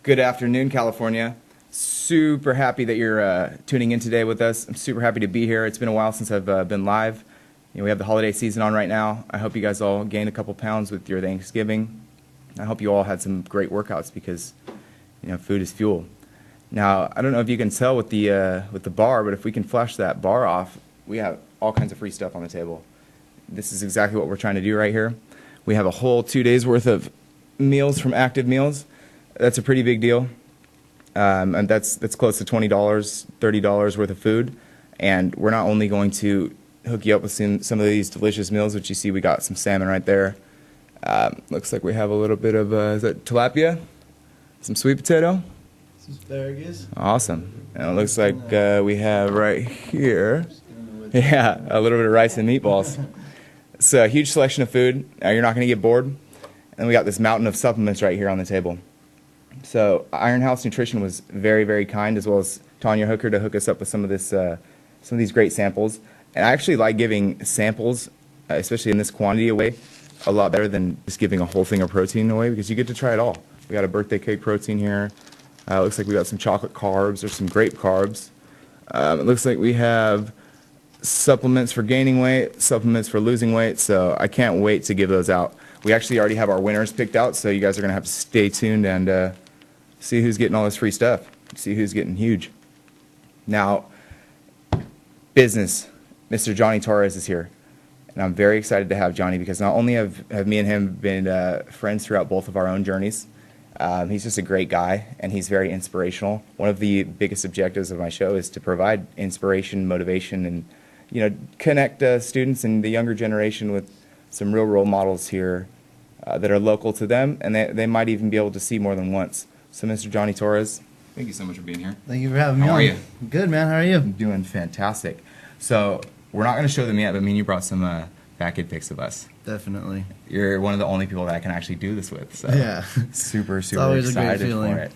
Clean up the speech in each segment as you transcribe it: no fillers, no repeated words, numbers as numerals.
Good afternoon, California. Super happy that you're tuning in today with us. I'm super happy to be here. It's been a while since I've been live. We have the holiday season on right now. I hope you guys all gained a couple pounds with your Thanksgiving. I hope you all had some great workouts because, food is fuel. Now, I don't know if you can tell with the bar, but if we can flash that bar off, we have all kinds of free stuff on the table. This is exactly what we're trying to do right here. We have a whole 2 days worth of meals from Active Meals. That's a pretty big deal. And that's close to $20, $30 worth of food. And we're not only going to hook you up with some of these delicious meals, which you see we got some salmon right there. Looks like we have a little bit of, is that tilapia? Some sweet potato? Some asparagus. Awesome. And it looks like we have right here, a little bit of rice and meatballs. It's a huge selection of food. You're not going to get bored. And we got this mountain of supplements right here on the table. So Iron House Nutrition was very, very kind, as well as Tanya Hooker, to hook us up with some of these great samples. And I actually like giving samples, especially in this quantity, away a lot better than just giving a whole thing of protein away, because you get to try it all. We got a birthday cake protein here. It looks like we got some chocolate carbs or some grape carbs. It looks like we have supplements for gaining weight, supplements for losing weight. So I can't wait to give those out. We actually already have our winners picked out, so you guys are going to have to stay tuned and see who's getting all this free stuff, see who's getting huge. Now, business. Mr. Johnny Torres is here, and I'm very excited to have Johnny, because not only have me and him been friends throughout both of our own journeys, he's just a great guy, and he's very inspirational. One of the biggest objectives of my show is to provide inspiration, motivation, and connect students and the younger generation with some real role models here that are local to them, and they might even be able to see more than once. So, Mr. Johnny Torres, thank you so much for being here. Thank you for having me on. How are you? Good, man. How are you? I'm doing fantastic. So, we're not going to show them yet, but me and you brought some back kid pics of us. Definitely. You're one of the only people that I can actually do this with. So yeah. Super always excited a great feeling for it.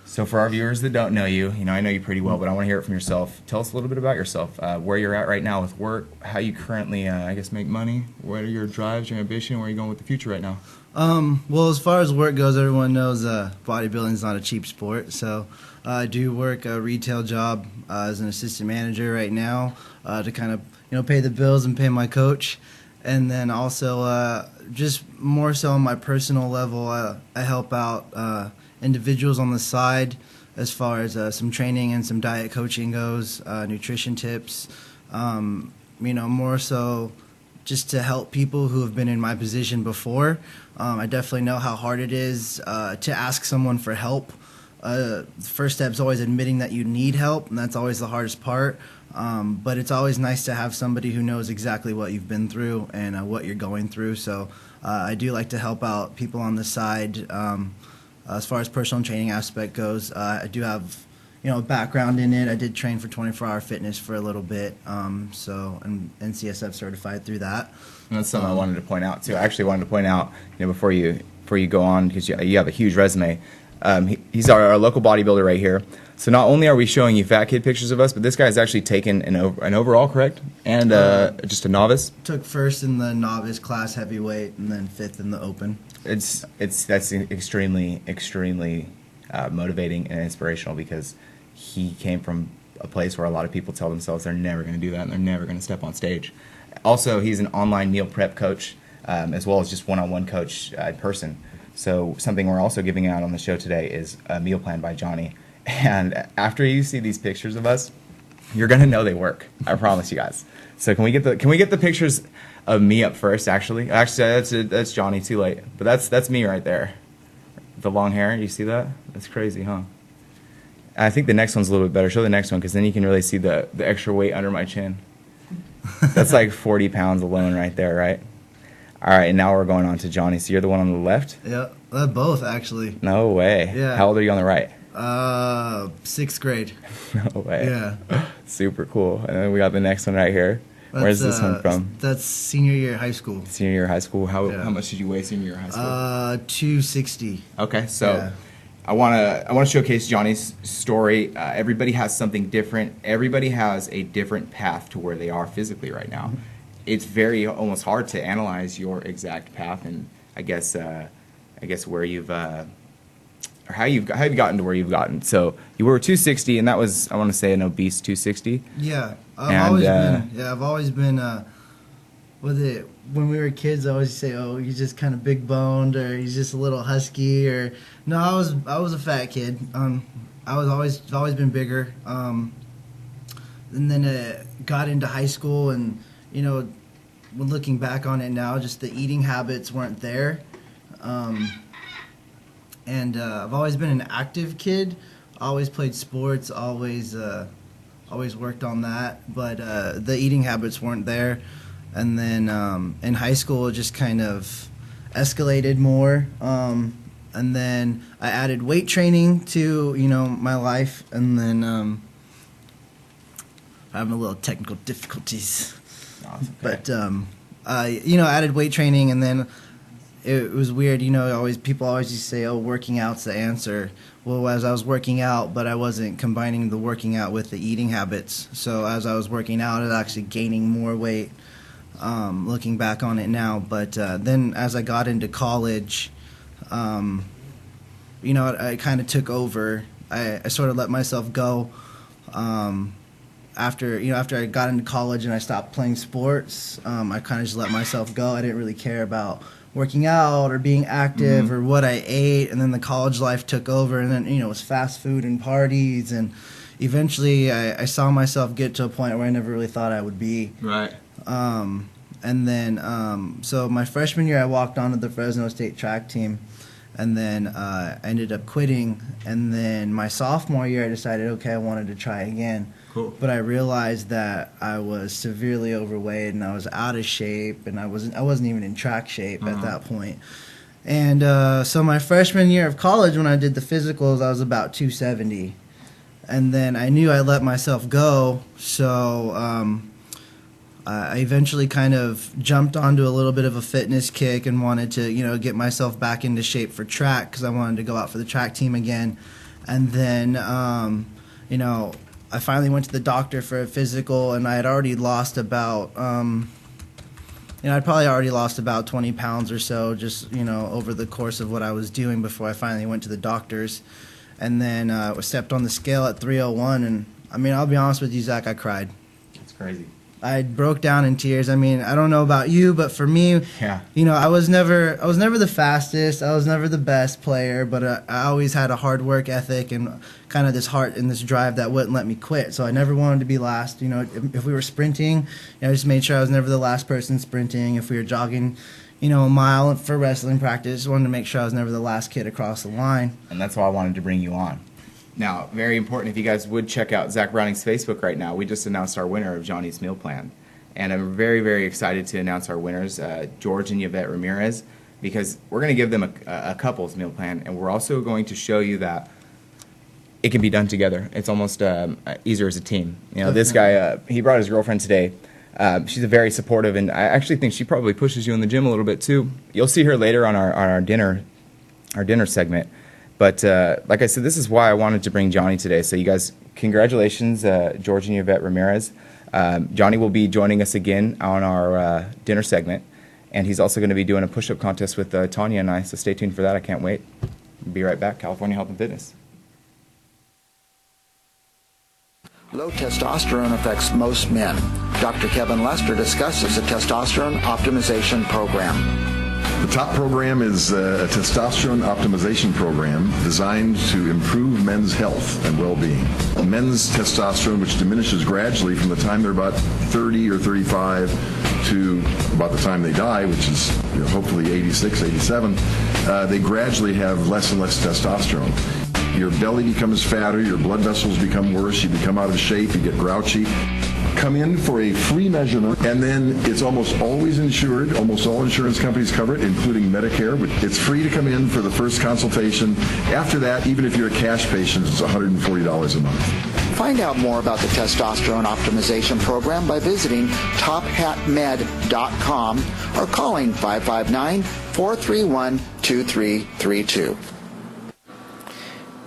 So for our viewers that don't know you, I know you pretty well, but I want to hear it from yourself. Tell us a little bit about yourself, where you're at right now with work, how you currently, make money, what are your drives, your ambition, where are you going with the future right now? Well, as far as work goes, everyone knows bodybuilding is not a cheap sport. So I do work a retail job as an assistant manager right now to kind of pay the bills and pay my coach. And then also just more so on my personal level, I help out individuals on the side as far as some training and some diet coaching goes, nutrition tips, more so just to help people who have been in my position before. I definitely know how hard it is to ask someone for help. The first step is always admitting that you need help, and that's always the hardest part. But it's always nice to have somebody who knows exactly what you've been through and what you're going through. So I do like to help out people on the side. As far as personal training aspect goes, I do have a background in it. I did train for 24-hour fitness for a little bit, I'm NCSF certified through that. And that's something I wanted to point out too. I actually wanted to point out, before you go on, because you have a huge resume. He's our local bodybuilder right here. So not only are we showing you fat kid pictures of us, but this guy's actually taken an overall, correct? And just a novice. Took first in the novice class heavyweight, and then fifth in the open. That's extremely motivating and inspirational, because he came from a place where a lot of people tell themselves they're never going to do that and they're never going to step on stage. Also, he's an online meal prep coach, as well as just one-on-one coach in person. So something we're also giving out on the show today is a meal plan by Johnny. And after you see these pictures of us, you're going to know they work. I promise you guys. So can we get the pictures of me up first, actually? That's Johnny, too late. But that's me right there. The long hair, you see that? That's crazy, huh? I think the next one's a little bit better. Show the next one, because then you can really see the extra weight under my chin. That's like 40 pounds alone right there, right? All right, and now we're going on to Johnny. So you're the one on the left? Yeah, both, actually. No way. Yeah. How old are you on the right? 6th grade. No way. Yeah. Super cool. And then we got the next one right here. Where's this one from? That's senior year of high school. Senior year of high school. How much did you weigh senior year of high school? 260. Okay, so yeah. I want to showcase Johnny's story. Everybody has something different. Everybody has a different path to where they are physically right now. It's almost hard to analyze your exact path, and I guess where you've or how you've gotten to where you've gotten. So you were 260, and that was, I want to say, an obese 260. Yeah, I've always been. With it, when we were kids, I always say, "Oh, he's just kind of big boned, or he's just a little husky." Or no, I was a fat kid. I was always been bigger. And then got into high school, and when looking back on it now, just the eating habits weren't there. And I've always been an active kid. Always played sports. Always worked on that. But the eating habits weren't there. And then in high school, it just kind of escalated more. And then I added weight training to my life. And then I'm having a little technical difficulties. Oh, okay. But I added weight training, and then it was weird. People always used to say, "Oh, working out's the answer." Well, as I was working out, but I wasn't combining the working out with the eating habits. So as I was working out, I was actually gaining more weight. Looking back on it now, but then as I got into college, I kind of took over. I sort of let myself go. After I got into college and I stopped playing sports, I kind of just let myself go. I didn't really care about working out or being active or what I ate, and then the college life took over, and then it was fast food and parties, and eventually I saw myself get to a point where I never really thought I would be. Right. And then so my freshman year I walked onto the Fresno State track team, and then I ended up quitting, and then my sophomore year I decided, okay, I wanted to try again. Cool. But I realized that I was severely overweight and I was out of shape, and I wasn't even in track shape at that point. And so my freshman year of college, when I did the physicals, I was about 270. And then I knew I let myself go, so I eventually kind of jumped onto a little bit of a fitness kick and wanted to, get myself back into shape for track, because I wanted to go out for the track team again. And then, I finally went to the doctor for a physical, and I had already lost about, I'd probably already lost about 20 pounds or so just, over the course of what I was doing before I finally went to the doctors. And then I stepped on the scale at 301, and, I'll be honest with you, Zach, I cried. It's crazy. I broke down in tears. I don't know about you, but for me, yeah. I was never the fastest. I was never the best player, but I always had a hard work ethic and kind of this heart and this drive that wouldn't let me quit. So I never wanted to be last. If we were sprinting, I just made sure I was never the last person sprinting. If we were jogging, a mile for wrestling practice, I wanted to make sure I was never the last kid across the line. And that's why I wanted to bring you on. Now, very important, if you guys would check out Zach Browning's Facebook right now, we just announced our winner of Johnny's Meal Plan. And I'm very, very excited to announce our winners, George and Yvette Ramirez, because we're going to give them a couple's meal plan, and we're also going to show you that it can be done together. It's almost easier as a team. This guy, he brought his girlfriend today. She's a very supportive, and I actually think she probably pushes you in the gym a little bit too. You'll see her later on our dinner segment. But like I said, this is why I wanted to bring Johnny today. So you guys, congratulations, George and Yvette Ramirez. Johnny will be joining us again on our dinner segment, and he's also going to be doing a push-up contest with Tanya and I, so stay tuned for that. I can't wait. Be right back. California Health and Fitness. Low testosterone affects most men. Dr. Kevin Lester discusses the testosterone optimization program. The top program is a testosterone optimization program designed to improve men's health and well-being. Men's testosterone, which diminishes gradually from the time they're about 30 or 35 to about the time they die, which is hopefully 86, 87, they gradually have less and less testosterone. Your belly becomes fatter, your blood vessels become worse, you become out of shape, you get grouchy. Come in for a free measurement, and then it's almost always insured. Almost all insurance companies cover it, including Medicare. But it's free to come in for the first consultation. After that, even if you're a cash patient, it's $140 a month. Find out more about the testosterone optimization program by visiting tophatmed.com or calling 559-431-2332.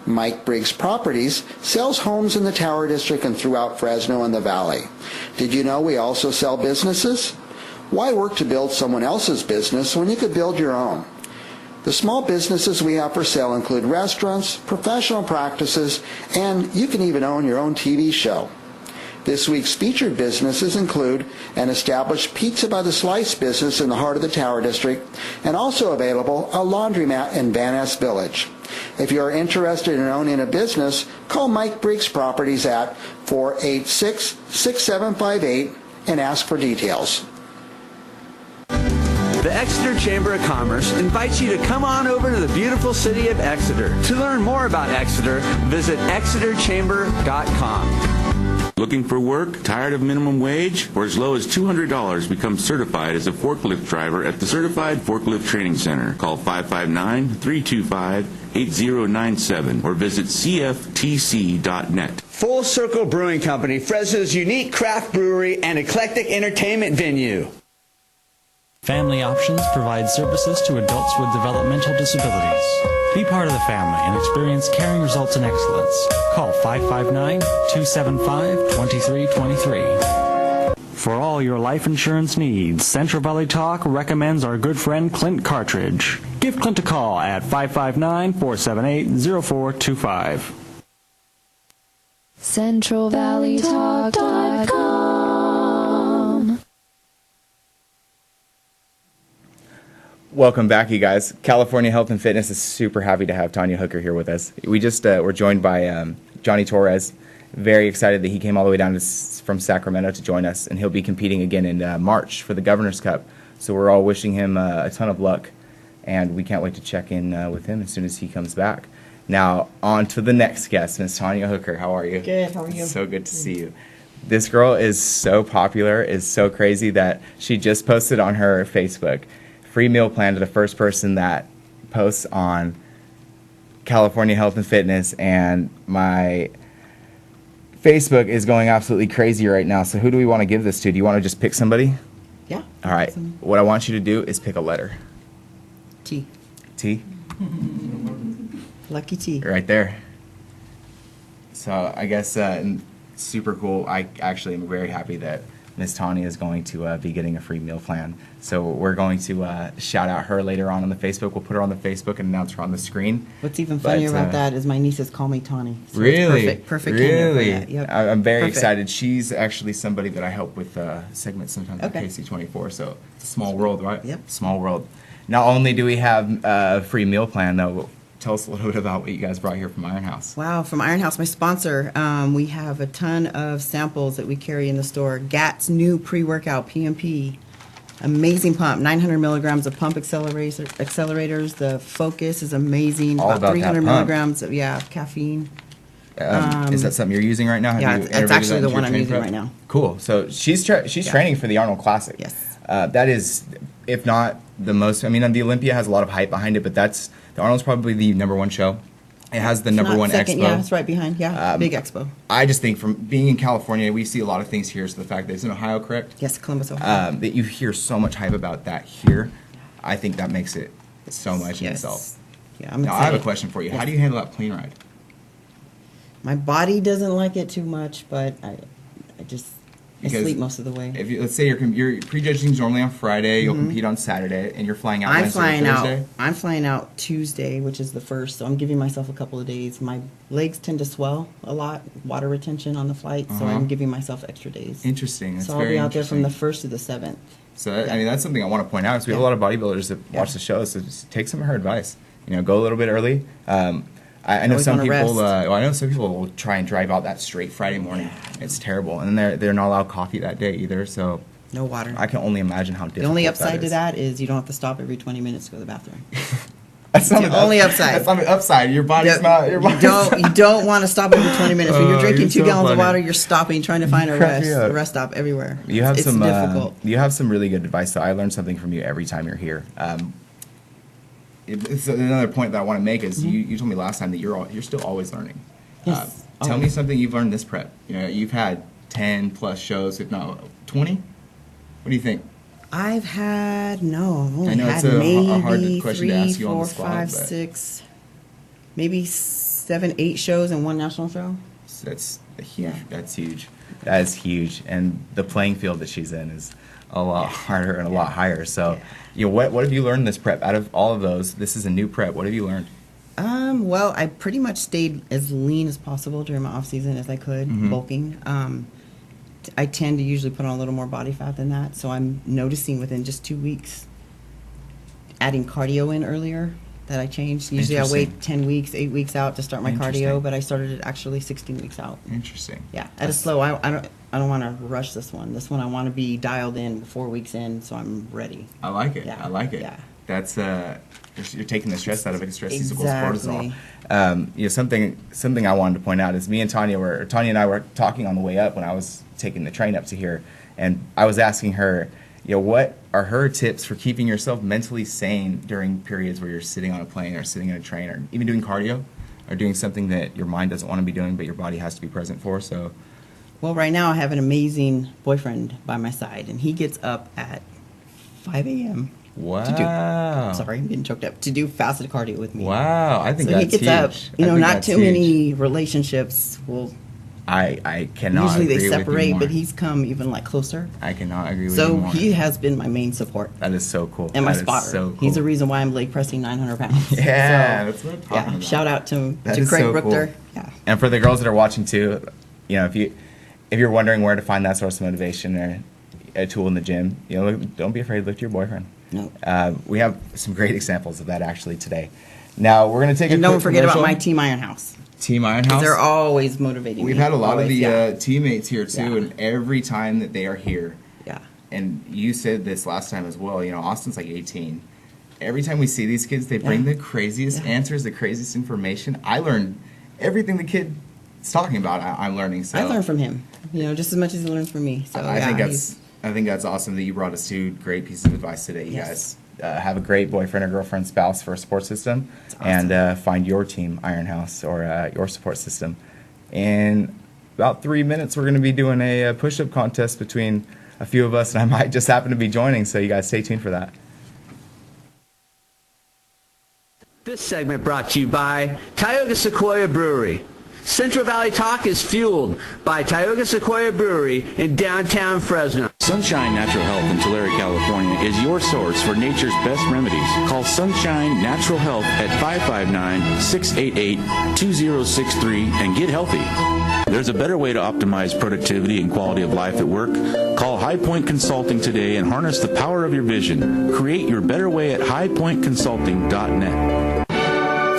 Mike Briggs Properties sells homes in the Tower District and throughout Fresno and the Valley. Did you know we also sell businesses? Why work to build someone else's business when you could build your own? The small businesses we have for sale include restaurants, professional practices, and you can even own your own TV show. This week's featured businesses include an established Pizza by the Slice business in the heart of the Tower District, and also available a laundromat in Van Ness Village. If you are interested in owning a business, call Mike Briggs Properties at 486-6758 and ask for details. The Exeter Chamber of Commerce invites you to come on over to the beautiful city of Exeter. To learn more about Exeter, visit exeterchamber.com. Looking for work? Tired of minimum wage? For as low as $200, become certified as a forklift driver at the Certified Forklift Training Center. Call 559-325-8097 or visit cftc.net. Full Circle Brewing Company, Fresno's unique craft brewery and eclectic entertainment venue. Family Options provides services to adults with developmental disabilities. Be part of the family and experience caring results and excellence. Call 559-275-2323. For all your life insurance needs, Central Valley Talk recommends our good friend Clint Cartridge. Give Clint a call at 559-478-0425. CentralValleyTalk.com. Welcome back, you guys. California Health and Fitness is super happy to have Tanya Hooker here with us. We just were joined by Johnny Torres. Very excited that he came all the way down from Sacramento to join us, and he'll be competing again in March for the Governor's Cup. So we're all wishing him a ton of luck, and we can't wait to check in with him as soon as he comes back. Now, on to the next guest, Miss Tanya Hooker. How are you? Good. How are you? So good to see you. This girl is so popular, is so crazy that she just posted on her Facebook free meal plan to the first person that posts on California Health and Fitness, and my Facebook is going absolutely crazy right now. So who do we want to give this to? Do you want to just pick somebody? Yeah. All right. What I want you to do is pick a letter. T. T? Lucky T. Right there. So I guess super cool. I actually am very happy that Miss Tanya is going to be getting a free meal plan. So we're going to shout out her later on the Facebook. We'll put her on the Facebook and announce her on the screen. What's even funnier about that is my nieces call me Tawny. So really? It's perfect. Really? Yep. I'm very Perfect. excited. She's actually somebody that I help with segments sometimes on KC24. So it's a small world, right? Yep. Small world. Not only do we have a free meal plan, though, tell us a little bit about what you guys brought here from Iron House. Wow, from Iron House, my sponsor, we have a ton of samples that we carry in the store. GAT's new pre-workout PMP, amazing pump, 900 milligrams of pump accelerators. The focus is amazing, All about 300 that pump. milligrams of caffeine. Is that something you're using right now? Have Yeah, you it's integrated actually that the into one your I'm training using prep? right now. Cool. So she's training for the Arnold Classic. Yes. That is, if not the most. I mean, the Olympia has a lot of hype behind it, but the Arnold's probably the #1 show. It has the number Not one second, expo. Yeah, it's right behind. Yeah, big expo. I just think from being in California, we see a lot of things here. So the fact that it's in Ohio, correct? Yes, Columbus, Ohio. That you hear so much hype about that here, I think that makes it so much in Yes. itself. Yeah, I'm Now, I have a excited. question for you. Yes. How do you handle that plane ride? My body doesn't like it too much, but I Because sleep most of the way. If you, let's say your prejudging is normally on Friday, you'll compete on Saturday, and you're flying out I'm Wednesday or flying Thursday. out. I'm flying out Tuesday, which is the first. So I'm giving myself a couple of days. My legs tend to swell a lot, water retention on the flight. So I'm giving myself extra days. Interesting. That's So I'll very be out there from the interesting. 1st to the 7th. So I mean, that's something I want to point out. Is we have a lot of bodybuilders that watch the show, so just take some of her advice. Go a little bit early. I know Always some wanna people. rest. I know some people will try and drive out that straight Friday morning. It's terrible, and then they're not allowed coffee that day either. So No water. I can only imagine how difficult. The only that upside to is. that is you don't have to stop every 20 minutes to go to the bathroom. That's not the only upside. That's not the upside. Your body's not. Your body's You don't want to stop every 20 minutes. When you're drinking you're 2 so gallons funny. of water, you're stopping, trying to find a crack me up. rest stop everywhere. You have it's some. difficult. You have some really good advice. So I learn something from you every time you're here. It's another point that I want to make is you told me last time that you're still always learning. Yes, Tell me always. something you've learned this prep. You've had 10 plus shows, if not 20. What do you think? I've only I know had it's a maybe hard question to 3, ask you on the 4, spot, 5, but- 6, maybe 7, 8 shows and 1 national show. So that's huge. Yeah. That's huge. That is huge. And the playing field that she's in is a lot harder and a lot higher. So, what have you learned in this prep? Out of all of those, this is a new prep. What have you learned? Well, I pretty much stayed as lean as possible during my off season as I could, bulking. I tend to usually put on a little more body fat than that, so I'm noticing within just 2 weeks, adding cardio in earlier, that I changed. Usually I wait 10 weeks, 8 weeks out to start my cardio, but I started it actually 16 weeks out. Interesting. Yeah, at a slow. I don't want to rush this one. This one I want to be dialed in 4 weeks in, so I'm ready. I like it. Yeah. I like it. Yeah. That's you're taking the stress out of it. Stress equals Exactly. cortisol. Something I wanted to point out is Tanya and I were talking on the way up when I was taking the train up to here, and I was asking her, what are her tips for keeping yourself mentally sane during periods where you're sitting on a plane or sitting in a train or even doing cardio or doing something that your mind doesn't want to be doing but your body has to be present for. So, well, right now I have an amazing boyfriend by my side, and he gets up at 5 a.m. Wow. Sorry, I'm getting choked up. To do fasted cardio with me. Wow, I think so that's he gets huge. up. Not too many relationships will. I cannot. Usually they agree with you separate, more. but he's come even closer. I cannot agree with you So more. he has been my main support. That is so cool. And my That is spotter. so cool. He's the reason why I'm leg pressing 900 pounds. Yeah, that's what I'm talking about. Shout out to That Craig is so Brookter. cool. Yeah. And for the girls that are watching too, if you're wondering where to find that source of motivation or a tool in the gym, don't be afraid to look to your boyfriend. No. We have some great examples of that actually today. Now we're going to take And a quick don't forget about commercial. my Team Iron House. Team Iron House. They're always motivating We've me. had a lot Always, of the teammates here too, and every time that they are here, Yeah. and you said this last time as well, Austin's like 18. Every time we see these kids, they bring the craziest answers, the craziest information. I learned everything the kid is talking about. I'm learning. So I learned from him, just as much as he learns from me. So I think that's awesome that you brought us two great pieces of advice today. You guys have a great boyfriend or girlfriend, spouse for a support system, awesome. and find your team Iron House or your support system. In about 3 minutes, we're going to be doing a push-up contest between a few of us, and I might just happen to be joining, so you guys stay tuned for that. This segment brought to you by Tioga Sequoia Brewery. Central Valley Talk is fueled by Tioga Sequoia Brewery in downtown Fresno. Sunshine Natural Health in Tulare, California is your source for nature's best remedies. Call Sunshine Natural Health at 559-688-2063 and get healthy. There's a better way to optimize productivity and quality of life at work. Call High Point Consulting today and harness the power of your vision. Create your better way at highpointconsulting.net.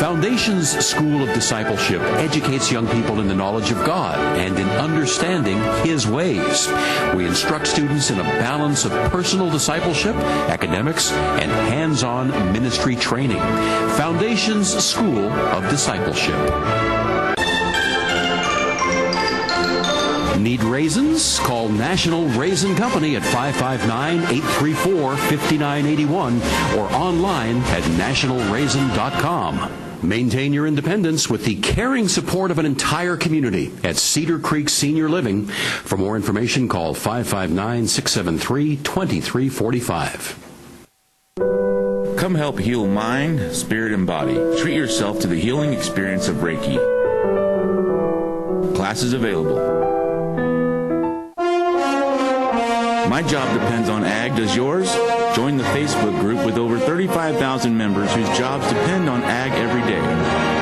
Foundations School of Discipleship educates young people in the knowledge of God and in understanding His ways. We instruct students in a balance of personal discipleship, academics, and hands-on ministry training. Foundations School of Discipleship. Need raisins? Call National Raisin Company at 559-834-5981 or online at nationalraisin.com. Maintain your independence with the caring support of an entire community at Cedar Creek Senior Living. For more information, call 559-673-2345. Come help heal mind, spirit, and body. Treat yourself to the healing experience of Reiki. Classes available. My job depends on ag. Does yours? Join the Facebook group with over 35,000 members whose jobs depend on ag every day.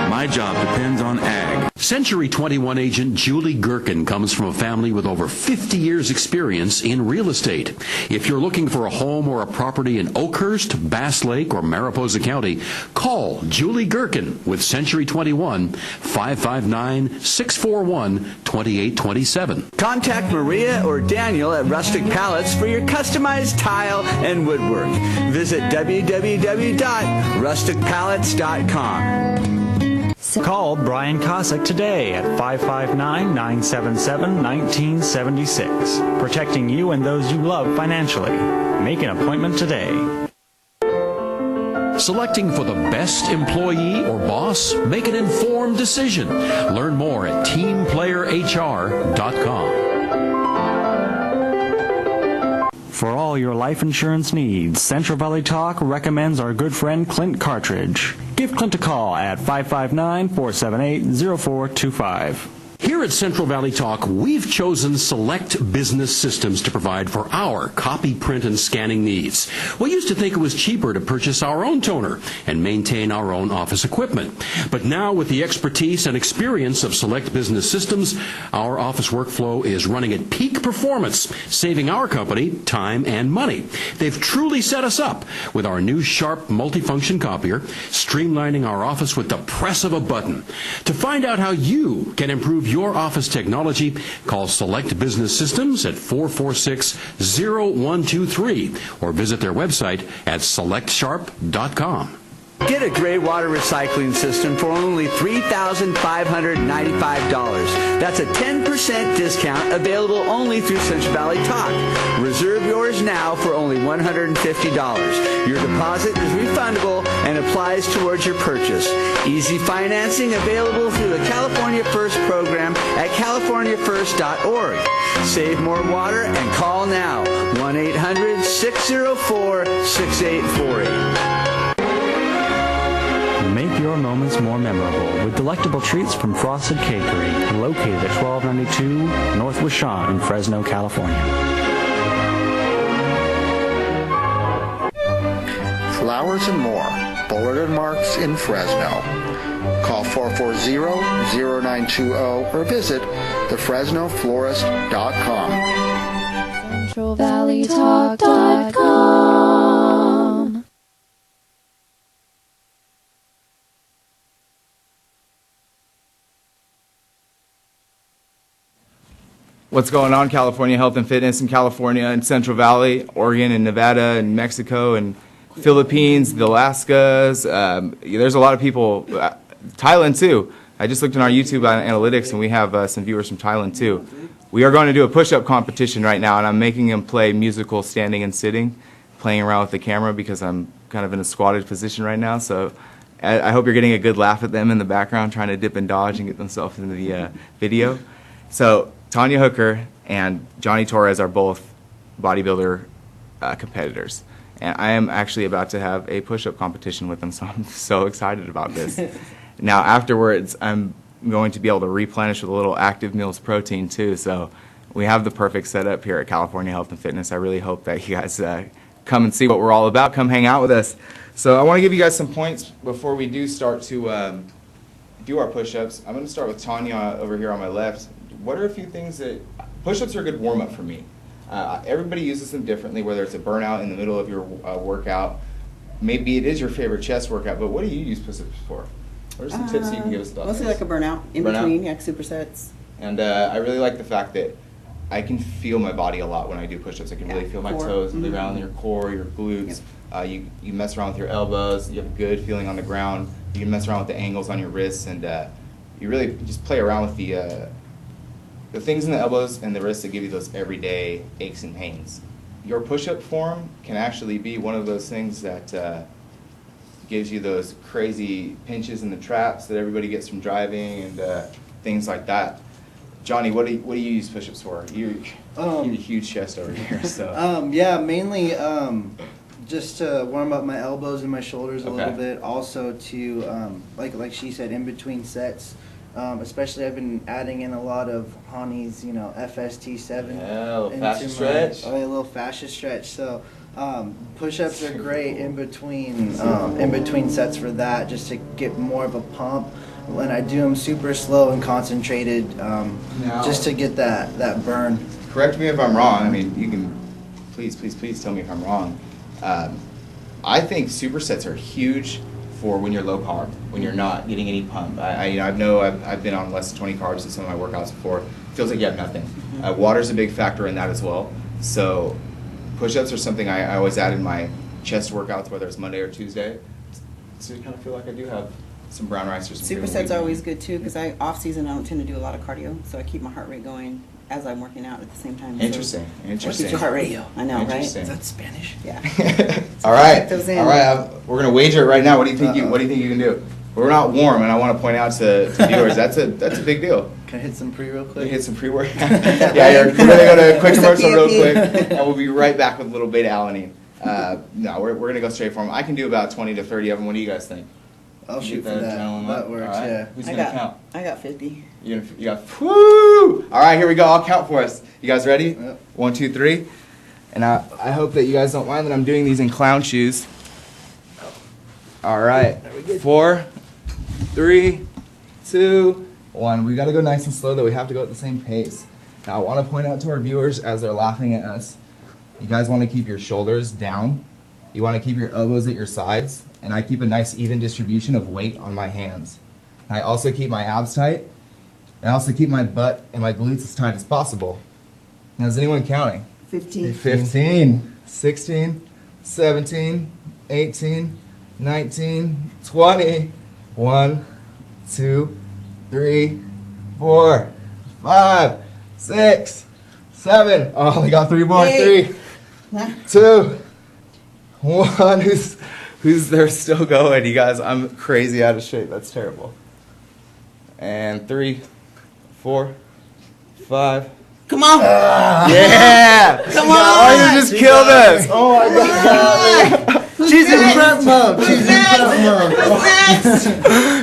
My job depends on ag. Century 21 agent Julie Gherkin comes from a family with over 50 years experience in real estate. If you're looking for a home or a property in Oakhurst, Bass Lake, or Mariposa County, call Julie Gherkin with Century 21, 559-641-2827. Contact Maria or Daniel at Rustic Pallets for your customized tile and woodwork. Visit www.rusticpallets.com. Call Brian Kosick today at 559-977-1976. Protecting you and those you love financially. Make an appointment today. Selecting for the best employee or boss? Make an informed decision. Learn more at teamplayerhr.com. For all your life insurance needs, Central Valley Talk recommends our good friend Clint Cartridge. Give Clint a call at 559-478-0425. Here Here at Central Valley Talk, we've chosen Select Business Systems to provide for our copy, print, and scanning needs. We used to think it was cheaper to purchase our own toner and maintain our own office equipment. But now, with the expertise and experience of Select Business Systems, our office workflow is running at peak performance, saving our company time and money. They've truly set us up with our new sharp multifunction copier, streamlining our office with the press of a button. To find out how you can improve your office technology, call Select Business Systems at 446-0123 or visit their website at selectsharp.com. Get a gray water recycling system for only $3,595. That's a 10% discount available only through Central Valley Talk. Reserve yours now for only $150. Your deposit is refundable and applies towards your purchase. Easy financing available through the California First program at californiafirst.org. Save more water and call now. 1-800-604-6848. Make your moments more memorable with delectable treats from Frosted Cakery, located at 1292 North Washon in Fresno, California. Flowers and more. Bulletin Marks in Fresno. Call 440-0920 or visit thefresnoflorist.com. CentralValleyTalk.com. What's going on, California Health and Fitness in California and Central Valley, Oregon and Nevada and Mexico and Philippines, the Alaskas. There's a lot of people. Thailand too. I just looked in our YouTube analytics and we have some viewers from Thailand too. We are going to do a push-up competition right now, and I'm making them play musical standing and sitting, playing around with the camera because I'm kind of in a squatted position right now. So I hope you're getting a good laugh at them in the background trying to dip and dodge and get themselves into the video. So Tanya Hooker and Johnny Torres are both bodybuilder competitors. And I am actually about to have a push-up competition with them, so I'm so excited about this. Now, afterwards, I'm going to be able to replenish with a little Active Meals protein, too. So we have the perfect setup here at California Health and Fitness. I really hope that you guys come and see what we're all about. Come hang out with us. So I want to give you guys some points before we do start to do our push-ups. I'm going to start with Tanya over here on my left. What are a few things that push-ups are a good warm-up for me? Everybody uses them differently, whether it's a burnout in the middle of your workout. Maybe it is your favorite chest workout, but what do you use push-ups for? What are some tips you can give us about Mostly this? like a burnout, in between, yeah, supersets. And I really like the fact that I can feel my body a lot when I do push-ups. I can really feel my toes around your core, your glutes. Yep. You mess around with your elbows. You have a good feeling on the ground. You can mess around with the angles on your wrists, and you really just play around with the things in the elbows and the wrists that give you those everyday aches and pains. Your push-up form can actually be one of those things that gives you those crazy pinches in the traps that everybody gets from driving and things like that. Johnny, what do you use push-ups for? You have a huge chest over here. So. Yeah, mainly just to warm up my elbows and my shoulders a little bit. Also to, like she said, in between sets. Especially I've been adding in a lot of Hani's, FST7. Yeah, a little fascia stretch. A little fascia stretch. So push-ups are great in between sets for that, just to get more of a pump. When I do them super slow and concentrated, just to get that burn. Correct me if I'm wrong. I mean, you can please tell me if I'm wrong. I think supersets are huge for when you're low carb, when you're not getting any pump. I know I've been on less than 20 carbs in some of my workouts before. It feels like you have nothing. Water's a big factor in that as well. So push-ups are something I always add in my chest workouts, whether it's Monday or Tuesday. So you kind of feel like I do have some brown rice or some Supersets are always good too, because off season I don't tend to do a lot of cardio, so I keep my heart rate going as I'm working out at the same time. Interesting. Keeps your heart rate. I know, right? Is that Spanish? Yeah. All right. We're gonna wager it right now. What do you think? What do you think you can do? We're not warm, and I want to point out to viewers that's a big deal. Can I hit some pre real quick? You hit some pre-work. Yeah, we're gonna go to a quick commercial real quick, and we'll be right back with a little beta alanine. No, we're gonna go straight for them. I can do about 20 to 30 of them. What do you guys think? I'll shoot for Get that. adrenaline That up. works, All right. yeah. Who's gonna count? I got 50. You got. Woo! All right, here we go. I'll count for us. You guys ready? Yep. 1, 2, 3. And I hope that you guys don't mind that I'm doing these in clown shoes. All right. 4, 3, 2, 1. We got to go nice and slow, though. We have to go at the same pace. Now, I want to point out to our viewers as they're laughing at us, you guys want to keep your shoulders down. You want to keep your elbows at your sides. And I keep a nice even distribution of weight on my hands. I also keep my abs tight. I also keep my butt and my glutes as tight as possible. Now, is anyone counting? 15. 15, 16, 17, 18, 19, 20. 1, 2, 3, 4, 5, 6, 7. Oh, we got 3 more. 3, 2, 1. Who's there still going? You guys, I'm crazy out of shape. That's terrible. And 3, 4, 5. Come on. Yeah! Come on. Oh, you just killed us! Oh my god! She's in prep mode. She's in prep mode.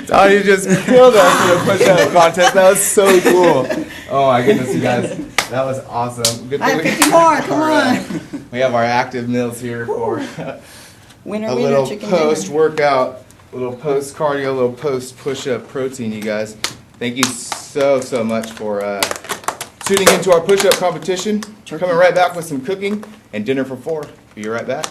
Oh, you just killed us in the push-up contest. That was so cool. Oh my goodness, you guys. That was awesome. Good I have thing 50 more. Come on. we have our active meals here for Winner, a winner, little chicken dinner. post-workout, a little post-cardio, a little post-push-up protein, you guys. Thank you so much for tuning into our push-up competition. Coming right back with some cooking and dinner for 4. Be right back.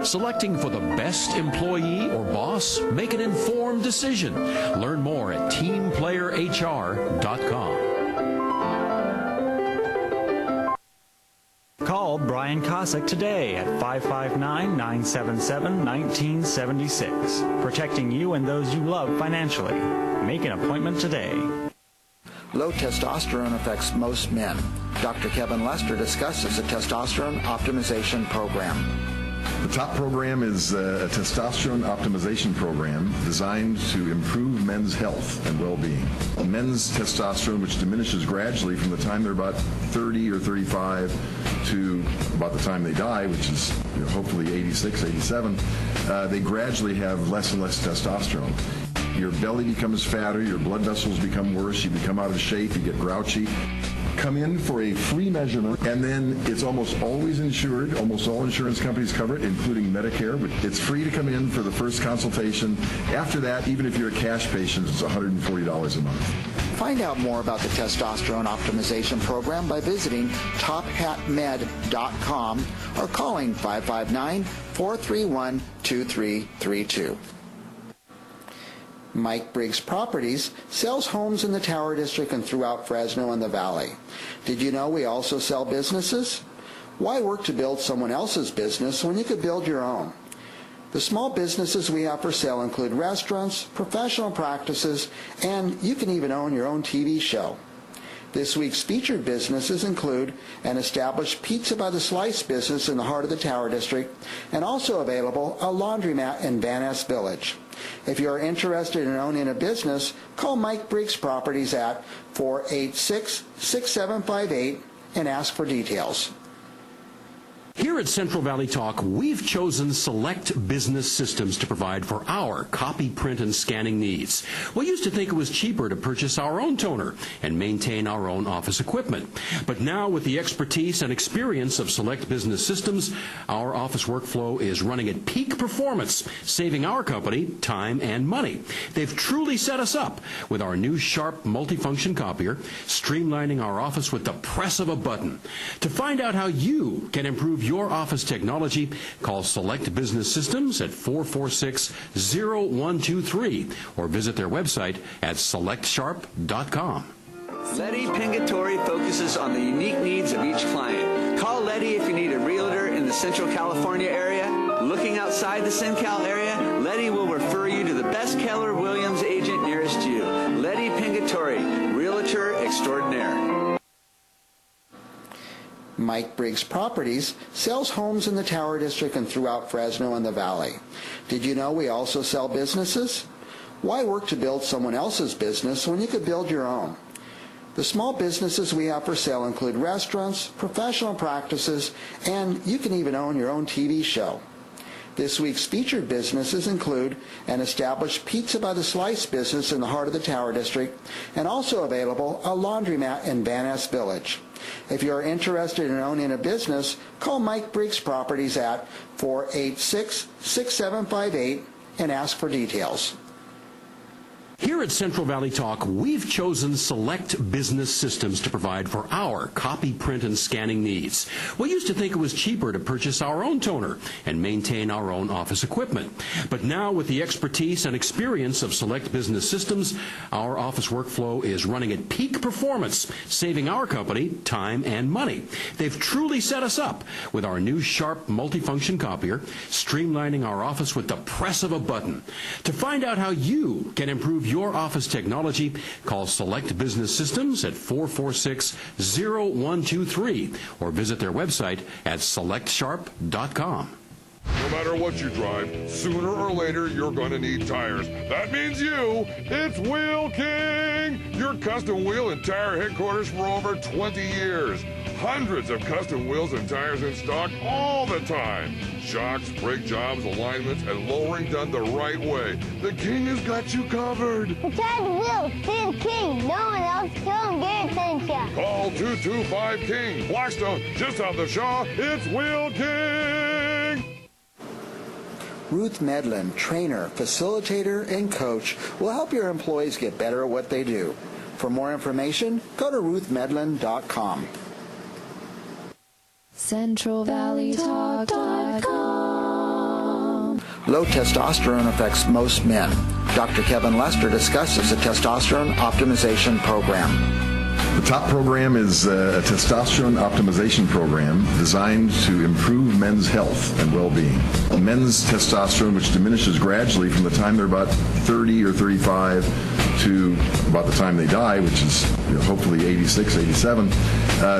Selecting for the best employee or boss? Make an informed decision. Learn more at teamplayerhr.com. Call Brian Kosick today at 559-977-1976. Protecting you and those you love financially. Make an appointment today. Low testosterone affects most men. Dr. Kevin Lester discusses a testosterone optimization program. The top program is a testosterone optimization program designed to improve men's health and well-being. Men's testosterone, which diminishes gradually from the time they're about 30 or 35 to about the time they die, which is hopefully 86, 87, they gradually have less and less testosterone. Your belly becomes fatter, your blood vessels become worse, you become out of shape, you get grouchy. Come in for a free measurement, and then it's almost always insured. Almost all insurance companies cover it, including Medicare, but it's free to come in for the first consultation. After that, even if you're a cash patient, it's $140 a month. Find out more about the testosterone optimization program by visiting tophatmed.com or calling 559-431-2332. Mike Briggs Properties sells homes in the Tower District and throughout Fresno and the Valley. Did you know we also sell businesses? Why work to build someone else's business when you could build your own? The small businesses we have for sale include restaurants, professional practices, and you can even own your own TV show. This week's featured businesses include an established Pizza by the Slice business in the heart of the Tower District, and also available a laundromat in Van Ness Village. If you are interested in owning a business, call Mike Briggs Properties at 486-6758 and ask for details. Here at Central Valley Talk, we've chosen Select Business Systems to provide for our copy, print, and scanning needs. We used to think it was cheaper to purchase our own toner and maintain our own office equipment. But now, with the expertise and experience of Select Business Systems, our office workflow is running at peak performance, saving our company time and money. They've truly set us up with our new sharp multifunction copier, streamlining our office with the press of a button. To find out how you can improve your office technology, call Select Business Systems at 446-0123 or visit their website at selectsharp.com. Letty Pingatori focuses on the unique needs of each client. Call Letty if you need a realtor in the Central California area. Looking outside the CenCal area, Letty will refer you to the best Keller Williams agent nearest you. Letty Pingatori, Realtor Extraordinaire. Mike Briggs Properties sells homes in the Tower District and throughout Fresno and the Valley. Did you know we also sell businesses? Why work to build someone else's business when you could build your own? The small businesses we have for sale include restaurants, professional practices, and you can even own your own TV show. This week's featured businesses include an established Pizza by the Slice business in the heart of the Tower District, and also available a laundromat in Van Ness Village. If you are interested in owning a business, call Mike Briggs Properties at 486-6758 and ask for details. Here at Central Valley Talk, we've chosen Select Business Systems to provide for our copy, print, and scanning needs. We used to think it was cheaper to purchase our own toner and maintain our own office equipment. But now, with the expertise and experience of Select Business Systems, our office workflow is running at peak performance, saving our company time and money. They've truly set us up with our new sharp multifunction copier, streamlining our office with the press of a button. To find out how you can improve your office technology, call Select Business Systems at 446-0123 or visit their website at selectsharp.com. No matter what you drive, sooner or later you're going to need tires. That means you. It's Wheel King, your custom wheel and tire headquarters for over 20 years. Hundreds of custom wheels and tires in stock all the time. Shocks, brake jobs, alignments, and lowering done the right way. The King has got you covered. The tire wheel, see the King. No one else can get attention. Call 225-KING. Blackstone, just off the Shaw. It's Wheel King. Ruth Medlin, trainer, facilitator, and coach, will help your employees get better at what they do. For more information, go to ruthmedlin.com. CentralValleyTalk.com. Low testosterone affects most men. Dr. Kevin Lester discusses the testosterone optimization program. The top program is a testosterone optimization program designed to improve men's health and well-being. Men's testosterone, which diminishes gradually from the time they're about 30 or 35 to about the time they die, which is hopefully 86, 87,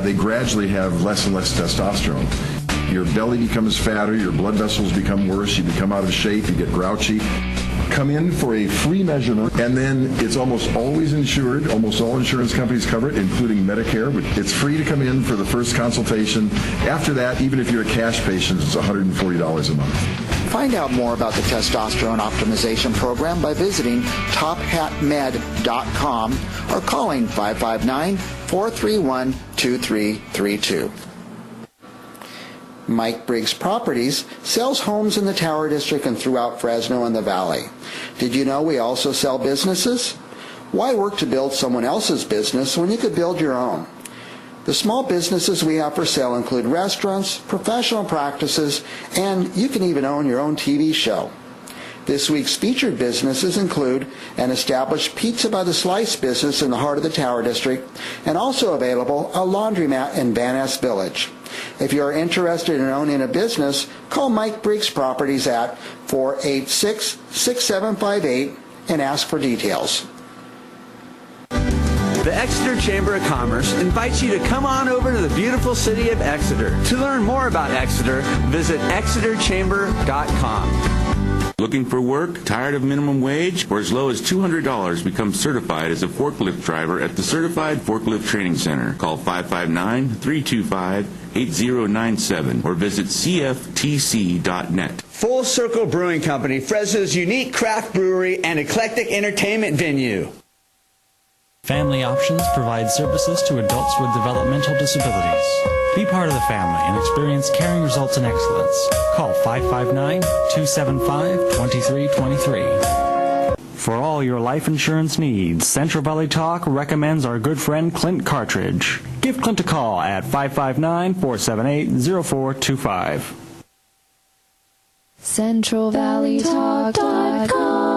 they gradually have less and less testosterone. Your belly becomes fatter, your blood vessels become worse, you become out of shape, you get grouchy. Come in for a free measurement, and then it's almost always insured. Almost all insurance companies cover it, including Medicare. It's free to come in for the first consultation. After that, even if you're a cash patient, it's $140 a month. Find out more about the testosterone optimization program by visiting tophatmed.com or calling 559-431-2332. Mike Briggs Properties sells homes in the Tower District and throughout Fresno and the Valley. Did you know we also sell businesses? Why work to build someone else's business when you could build your own? The small businesses we have for sale include restaurants, professional practices, and you can even own your own TV show. This week's featured businesses include an established Pizza by the Slice business in the heart of the Tower District, and also available a laundromat in Van Ness Village. If you are interested in owning a business, call Mike Briggs Properties at 486-6758 and ask for details. The Exeter Chamber of Commerce invites you to come on over to the beautiful city of Exeter. To learn more about Exeter, visit exeterchamber.com. Looking for work? Tired of minimum wage? For as low as $200, become certified as a forklift driver at the Certified Forklift Training Center. Call 559-325-8097 or visit cftc.net. Full Circle Brewing Company, Fresno's unique craft brewery and eclectic entertainment venue. Family Options provides services to adults with developmental disabilities. Be part of the family and experience caring results and excellence. Call 559-275-2323. For all your life insurance needs, Central Valley Talk recommends our good friend Clint Cartridge. Give Clint a call at 559-478-0425. CentralValleyTalk.com.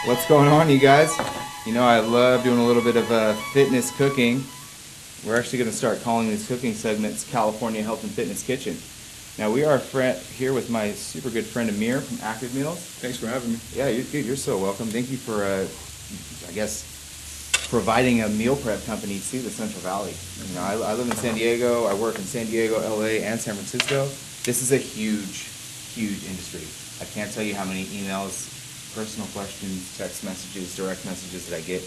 What's going on, you guys? You know, I love doing a little bit of fitness cooking. We're actually going to start calling these cooking segments California Health and Fitness Kitchen. Now, we are here with my super good friend Amir from Active Meals. Thanks for having me. Yeah, you're so welcome. Thank you for, I guess, providing a meal prep company to the Central Valley. You know, I live in San Diego. I work in San Diego, LA, and San Francisco. This is a huge, huge industry. I can't tell you how many emails, personal questions, text messages, direct messages that I get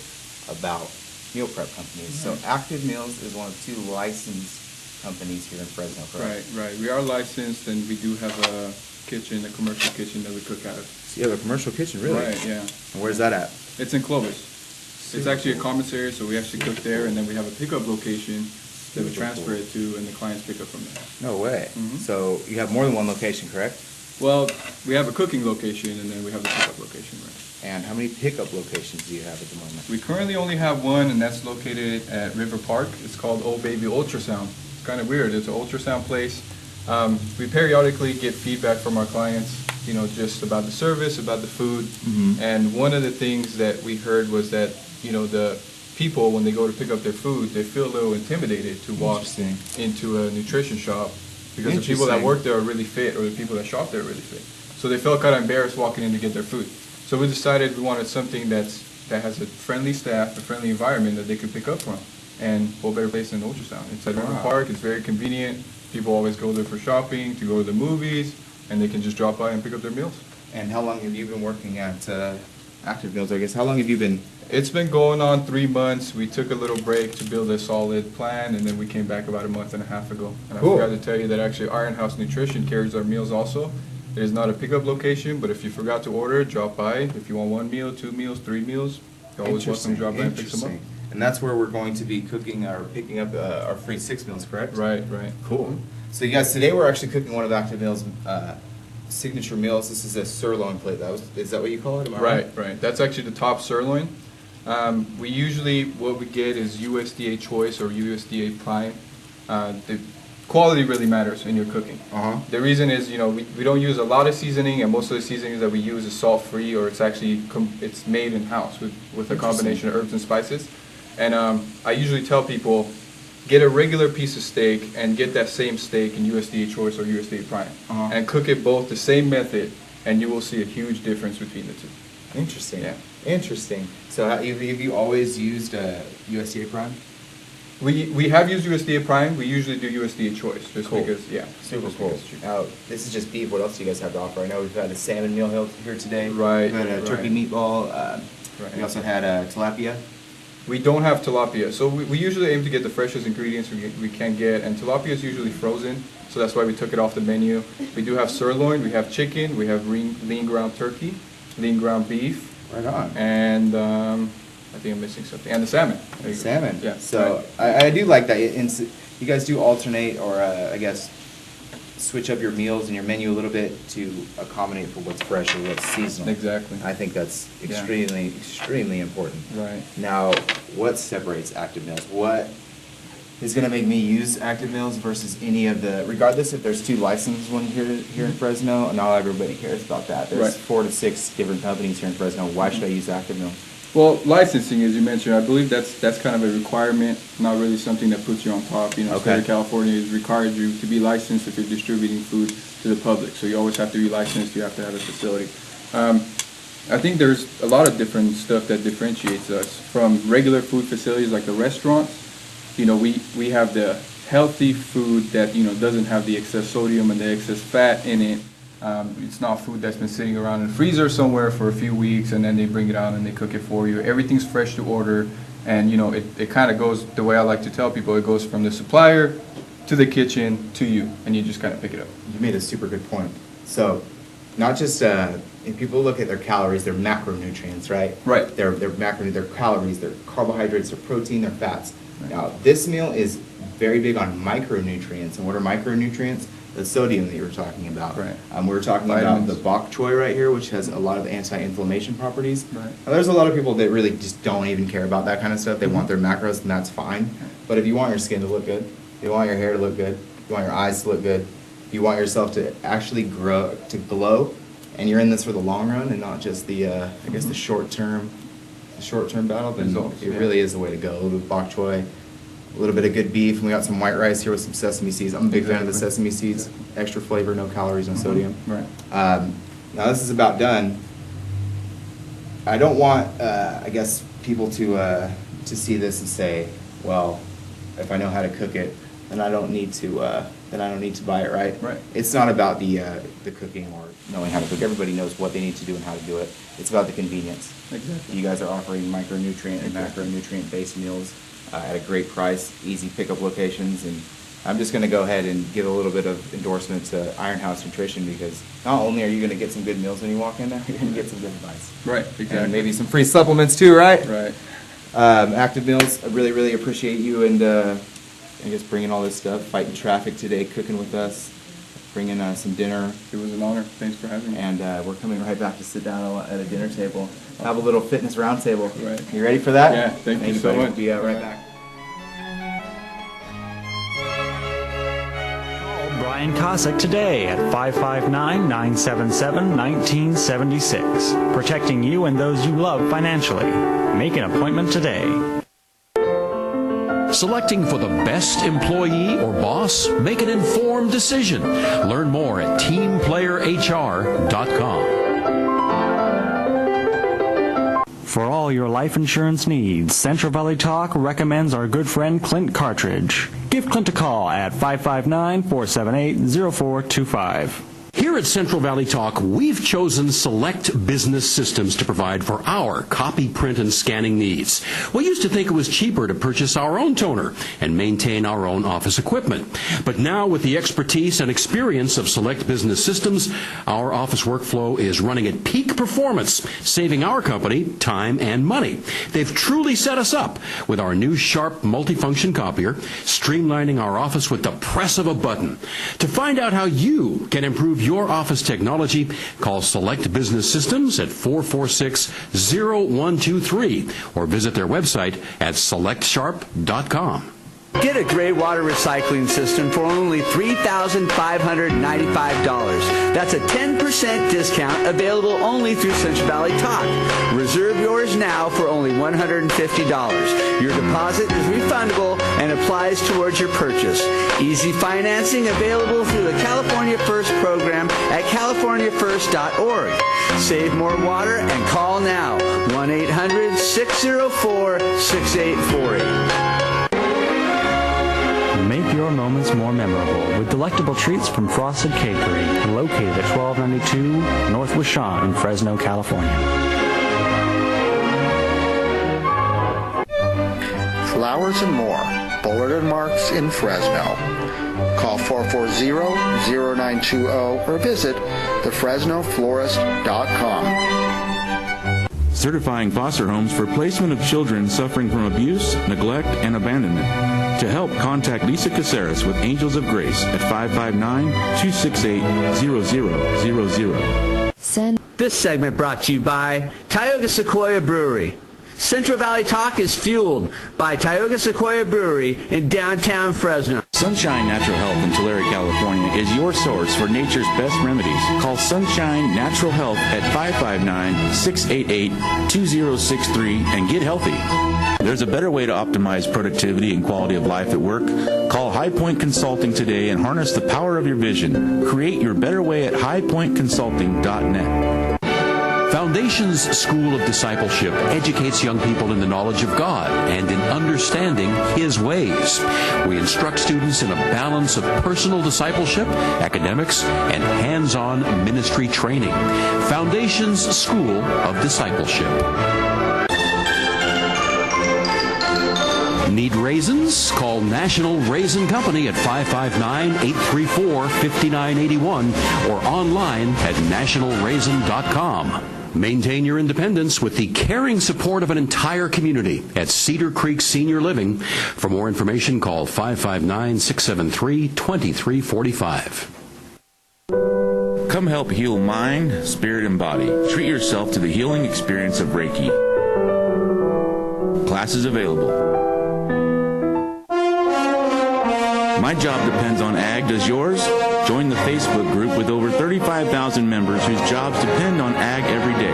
about meal prep companies. So Active Meals is one of 2 licensed companies here in Fresno, correct? Right. We are licensed, and we do have a kitchen, a commercial kitchen that we cook out of. So you have a commercial kitchen, really? Right, yeah. And where's that at? It's in Clovis. It's actually a commissary, so we actually cook there, and then we have a pickup location that we transfer it to, and the clients pick up from there. No way. So you have more than one location, correct? Well, we have a cooking location, and then we have the pickup location, right? And how many pickup locations do you have at the moment? We currently only have one, and that's located at River Park. It's called Old Baby Ultrasound. It's kind of weird. It's an ultrasound place. We periodically get feedback from our clients, you know, just about the service, about the food. And one of the things that we heard was that, you know, the people, when they go to pick up their food, they feel a little intimidated to walk into a nutrition shop because the people that work there are really fit, or the people that shop there are really fit. So they felt kind of embarrassed walking in to get their food. So we decided we wanted something that has a friendly staff, a friendly environment that they could pick up from. And what better place than ultrasound? It's at River Park. It's very convenient. People always go there for shopping, to go to the movies, and they can just drop by and pick up their meals. And how long have you been working at Active Meals, I guess? How long have you been? It's been going on 3 months. We took a little break to build a solid plan, and then we came back about a month and a half ago. And I forgot to tell you that actually Iron House Nutrition carries our meals also. It is not a pickup location, but if you forgot to order, drop by. If you want 1 meal, 2 meals, 3 meals, you're always welcome to drop by and pick some up. And that's where we're going to be cooking or picking up our free 6 meals, correct? Right. Cool. So you guys, today we're actually cooking one of Active Meals' signature meals. This is a sirloin plate. Is that what you call it? Am I right. That's actually the top sirloin. We usually, what we get is USDA Choice or USDA Prime. The quality really matters in your cooking. The reason is, you know, we don't use a lot of seasoning, and most of the seasonings that we use is salt-free, or it's actually it's made in-house with a combination of herbs and spices. And I usually tell people, get a regular piece of steak and get that same steak in USDA Choice or USDA Prime, and cook it both the same method, and you will see a huge difference between the two. Interesting. Yeah. Interesting. So have you always used USDA Prime? We have used USDA Prime. We usually do USDA Choice just because, Super cool. Now, this is just beef. What else do you guys have to offer? I know we've had a salmon meal here today. Right. We've had a turkey meatball. We also had tilapia. We don't have tilapia. So we usually aim to get the freshest ingredients we can get, and tilapia is usually frozen, so that's why we took it off the menu. We do have sirloin, we have chicken, we have lean ground turkey, lean ground beef. Right on. And I think I'm missing something. And the salmon. Salmon. Yeah. So I do like that. You guys do alternate, or I guess switch up your meals and your menu a little bit to accommodate for what's fresh or what's seasonal. Exactly. I think that's extremely important. Right. Now, what separates Active Meals? What is going to make me use Active Meals versus any of the, regardless if there's 2 licensed ones here in Fresno, not everybody cares about that. There's 4 to 6 different companies here in Fresno. Why should I use Active Meals? Well, licensing, as you mentioned, I believe that's kind of a requirement, not really something that puts you on top. You know, State of California has required you to be licensed if you're distributing food to the public. So you always have to be licensed. You have to have a facility. I think there's a lot of different stuff that differentiates us from regular food facilities like the restaurants. You know, we have the healthy food that, you know, doesn't have the excess sodium and the excess fat in it. It's not food that's been sitting around in the freezer somewhere for a few weeks and then they bring it out and they cook it for you. Everything's fresh to order, and you know, it kind of goes the way I like to tell people. It goes from the supplier to the kitchen to you, and you just kind of pick it up. You made a super good point. So, not just if people look at their calories, they're macronutrients, right? Right. They're calories, they're carbohydrates, they're protein, they're fats. Right. Now, this meal is very big on micronutrients. And what are micronutrients? The sodium that you were talking about. Right. We were talking about the bok choy right here, which has a lot of anti-inflammation properties. Right. Now, there's a lot of people that really just don't even care about that kind of stuff. They want their macros, and that's fine. But if you want your skin to look good, you want your hair to look good, you want your eyes to look good, you want yourself to actually grow, to glow and you're in this for the long run and not just the I guess the short term battle, then Results, it yeah. really is the way to go. A little bit of bok choy, a little bit of good beef, and we got some white rice here with some sesame seeds. I'm a big fan of the sesame seeds. Extra flavor, no calories, no sodium. Right. Now this is about done. I don't want, I guess, people to see this and say, well, if I know how to cook it, then I don't need to buy it, right? Right. It's not about the cooking or knowing how to cook. Everybody knows what they need to do and how to do it. It's about the convenience. Exactly. You guys are offering micronutrient and macronutrient-based meals at a great price, easy pickup locations, and I'm just going to go ahead and give a little bit of endorsement to Iron House Nutrition, because not only are you going to get some good meals when you walk in there, you're going to get some good advice. Right, exactly. And maybe some free supplements too, right? Right. Active Meals, I really, really appreciate you and I guess bringing all this stuff, fighting traffic today, cooking with us, bringing some dinner. It was an honor. Thanks for having me. And we're coming right back to sit down at a dinner table, have a little fitness roundtable. Right. You ready for that? Yeah, thank you so buddy. much. We'll be right back. Brian Kosick today at 559-977-1976. Protecting you and those you love financially. Make an appointment today. Selecting for the best employee or boss? Make an informed decision. Learn more at teamplayerhr.com. For all your life insurance needs, Central Valley Talk recommends our good friend Clint Cartridge. Give Clint a call at 559-478-0425. Here at Central Valley Talk, we've chosen Select Business Systems to provide for our copy, print, and scanning needs. We used to think it was cheaper to purchase our own toner and maintain our own office equipment. But now, with the expertise and experience of Select Business Systems, our office workflow is running at peak performance, saving our company time and money. They've truly set us up with our new sharp multifunction copier, streamlining our office with the press of a button. To find out how you can improve your office technology, call Select Business Systems at 446-0123 or visit their website at selectsharp.com. Get a gray water recycling system for only $3,595. That's a 10% discount available only through Central Valley Talk. Reserve yours now for only $150. Your deposit is refundable and applies towards your purchase. Easy financing available through the California First program at californiafirst.org. Save more water and call now. 1-800-604-6848. Make your moments more memorable with delectable treats from Frosted Cakery, located at 1292 North Washon in Fresno, California. Flowers and more. Bullard & Marks in Fresno. Call 440-0920 or visit thefresnoflorist.com. Certifying foster homes for placement of children suffering from abuse, neglect, and abandonment. To help, contact Lisa Caceres with Angels of Grace at 559-268-0000. This segment brought to you by Tioga Sequoia Brewery. Central Valley Talk is fueled by Tioga Sequoia Brewery in downtown Fresno. Sunshine Natural Health in Tulare, California is your source for nature's best remedies. Call Sunshine Natural Health at 559-688-2063 and get healthy. There's a better way to optimize productivity and quality of life at work. Call High Point Consulting today and harness the power of your vision. Create your better way at highpointconsulting.net. Foundations School of Discipleship educates young people in the knowledge of God and in understanding His ways. We instruct students in a balance of personal discipleship, academics, and hands-on ministry training. Foundations School of Discipleship. Need raisins? Call National Raisin Company at 559-834-5981 or online at nationalraisin.com. Maintain your independence with the caring support of an entire community at Cedar Creek Senior Living. For more information, call 559-673-2345. Come help heal mind, spirit, and body. Treat yourself to the healing experience of Reiki. Classes available. My job depends on ag. Does yours? Join the Facebook group with over 35,000 members whose jobs depend on ag every day.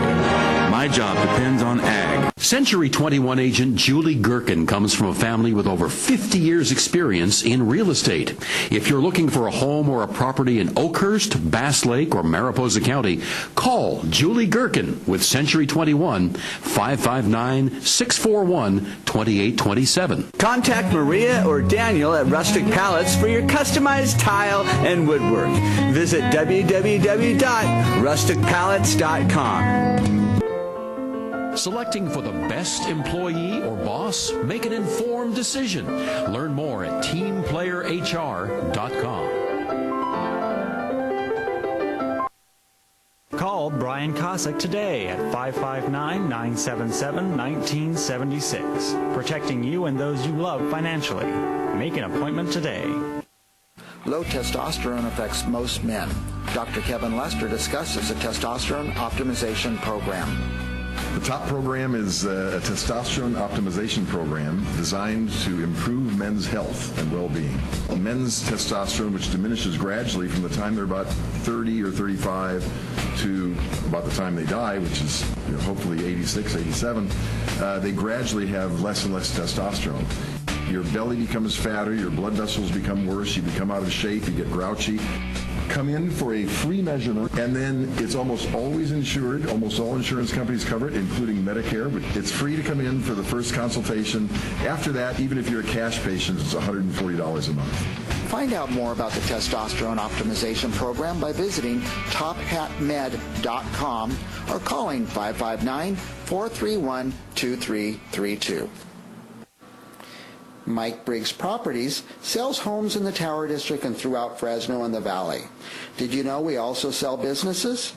My job depends on ag. Century 21 agent Julie Gherkin comes from a family with over 50 years experience in real estate. If you're looking for a home or a property in Oakhurst, Bass Lake, or Mariposa County, call Julie Gherkin with Century 21, 559-641-2827. Contact Maria or Daniel at Rustic Pallets for your customized tile and woodwork. Visit www.rusticpallets.com. Selecting for the best employee or boss? Make an informed decision. Learn more at teamplayerhr.com. Call Brian Cossack today at 559-977-1976. Protecting you and those you love financially. Make an appointment today. Low testosterone affects most men. Dr. Kevin Lester discusses a testosterone optimization program. The top program is a testosterone optimization program designed to improve men's health and well-being. Men's testosterone, which diminishes gradually from the time they're about 30 or 35 to about the time they die, which is hopefully 86, 87, they gradually have less and less testosterone. Your belly becomes fatter, your blood vessels become worse, you become out of shape, you get grouchy. Come in for a free measurement, and then it's almost always insured. Almost all insurance companies cover it, including Medicare, but it's free to come in for the first consultation. After that, even if you're a cash patient, it's $140 a month. Find out more about the testosterone optimization program by visiting tophatmed.com or calling 559-431-2332. Mike Briggs Properties sells homes in the Tower District and throughout Fresno and the Valley. Did you know we also sell businesses?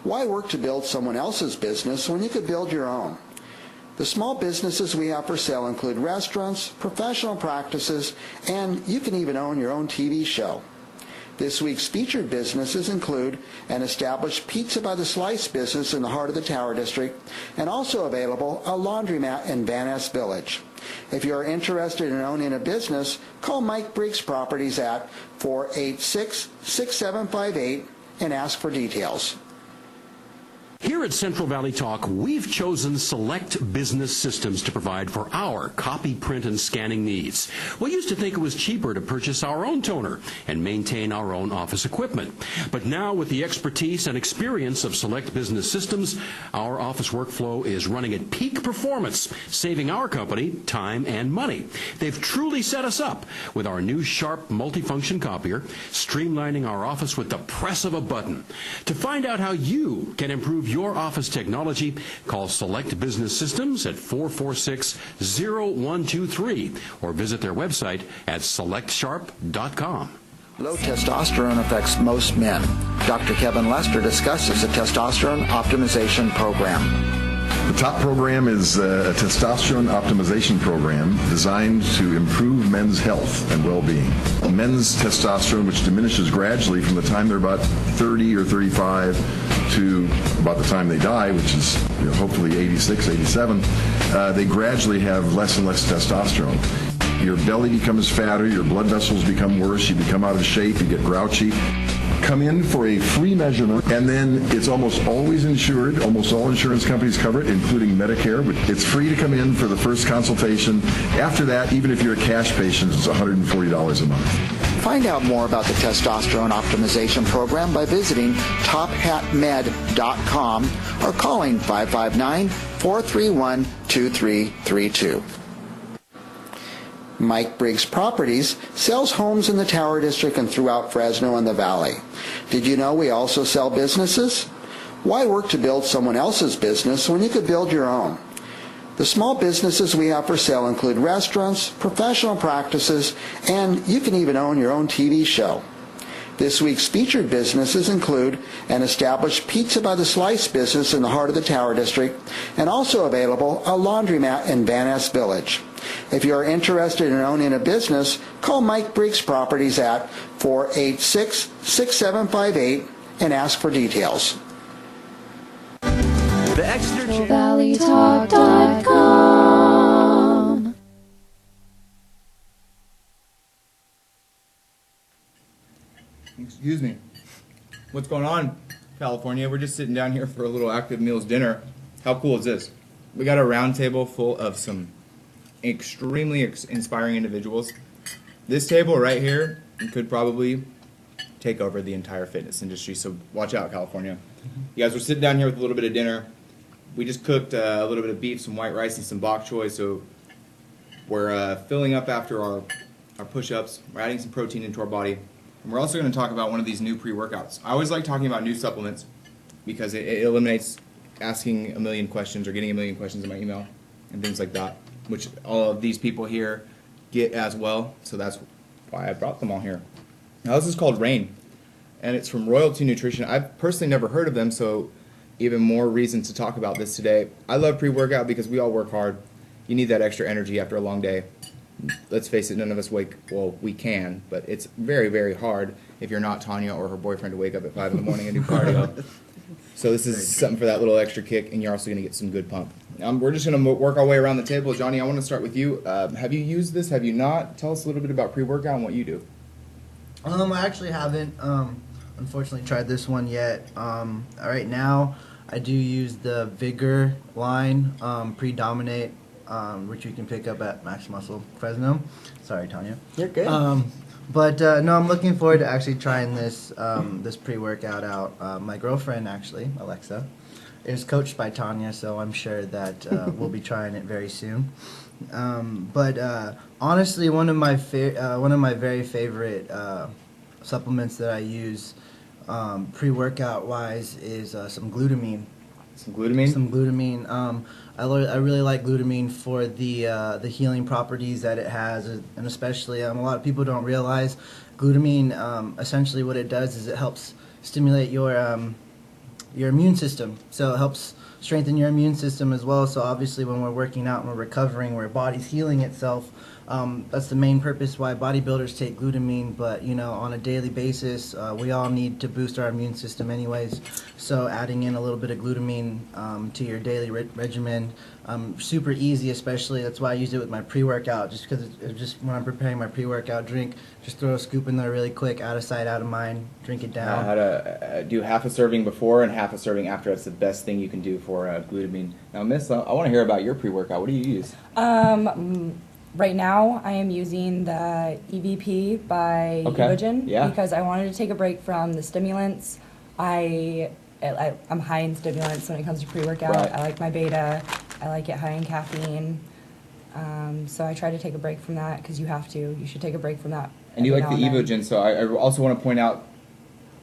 Why work to build someone else's business when you could build your own? The small businesses we have for sale include restaurants, professional practices, and you can even own your own TV show. This week's featured businesses include an established Pizza by the Slice business in the heart of the Tower District, and also available a laundromat in Van Ness Village. If you are interested in owning a business, call Mike Briggs Properties at 486-6758 and ask for details. Here at Central Valley Talk, we've chosen Select Business Systems to provide for our copy, print, and scanning needs. We used to think it was cheaper to purchase our own toner and maintain our own office equipment. But now, with the expertise and experience of Select Business Systems, our office workflow is running at peak performance, saving our company time and money. They've truly set us up with our new sharp multifunction copier, streamlining our office with the press of a button. To find out how you can improve your office technology, call Select Business Systems at 446-0123 or visit their website at selectsharp.com. Low testosterone affects most men. Dr. Kevin Lester discusses a testosterone optimization program. The top program is a testosterone optimization program designed to improve men's health and well-being. Men's testosterone, which diminishes gradually from the time they're about 30 or 35 to about the time they die, which is hopefully 86, 87, they gradually have less and less testosterone. Your belly becomes fatter, your blood vessels become worse, you become out of shape, you get grouchy. Come in for a free measurement, and then it's almost always insured. Almost all insurance companies cover it, including Medicare, but it's free to come in for the first consultation. After that, even if you're a cash patient, it's $140 a month. Find out more about the testosterone optimization program by visiting tophatmed.com or calling 559-431-2332. Mike Briggs Properties sells homes in the Tower District and throughout Fresno and the Valley. Did you know we also sell businesses? Why work to build someone else's business when you could build your own? The small businesses we have for sale include restaurants, professional practices, and you can even own your own TV show. This week's featured businesses include an established Pizza by the Slice business in the heart of the Tower District, and also available a laundromat in Van Ness Village. If you are interested in owning a business, call Mike Briggs Properties at 486-6758 and ask for details. The Exeter ValleyTalk.com. Excuse me. What's going on, California? We're just sitting down here for a little Active Meals dinner. How cool is this? We got a round table full of some extremely inspiring individuals. This table right here could probably take over the entire fitness industry, so watch out, California. You guys, we're sitting down here with a little bit of dinner. We just cooked a little bit of beef, some white rice, and some bok choy, so we're filling up after our push-ups. We're adding some protein into our body. And we're also going to talk about one of these new pre-workouts. I always like talking about new supplements because it eliminates asking a million questions or getting a million questions in my email and things like that, which all of these people here get as well, so that's why I brought them all here. Now this is called Rain, and it's from Royalty Nutrition. I've personally never heard of them, so even more reason to talk about this today. I love pre-workout because we all work hard. You need that extra energy after a long day. Let's face it, none of us well, we can, but it's very, very hard if you're not Tanya or her boyfriend to wake up at 5 in the morning and do cardio. So this is something for that little extra kick, and you're also going to get some good pump. We're just going to work our way around the table. Johnny, I want to start with you. Have you used this? Have you not? Tell us a little bit about pre-workout and what you do. I actually haven't, unfortunately, tried this one yet. Right now, I do use the Vigor line, Predominate, which you can pick up at Max Muscle Fresno. Sorry, Tanya. You're good. No, I'm looking forward to actually trying this this pre-workout out. My girlfriend, actually, Alexa, is coached by Tanya, so I'm sure that we'll be trying it very soon. Honestly, one of my very favorite supplements that I use pre-workout wise is some glutamine. Some glutamine? Some glutamine. I really like glutamine for the healing properties that it has, and especially a lot of people don't realize glutamine. Essentially, what it does is it helps stimulate your immune system. So it helps strengthen your immune system as well. So obviously, when we're working out and we're recovering, where our body's healing itself, that's the main purpose why bodybuilders take glutamine. But on a daily basis, we all need to boost our immune system anyways. So adding in a little bit of glutamine to your daily regimen, super easy. Especially that's why I use it with my pre-workout, just because just when I'm preparing my pre-workout drink, just throw a scoop in there really quick, out of sight, out of mind, drink it down. How to do half a serving before and half a serving after. That's the best thing you can do for glutamine. Now, Miss, I want to hear about your pre-workout. What do you use? Right now, I am using the EVP by Evogen because I wanted to take a break from the stimulants. I'm high in stimulants when it comes to pre-workout. Right. I like my beta. I like it high in caffeine. So I try to take a break from that because you have to. You should take a break from that. And you like the Evogen, so I also want to point out,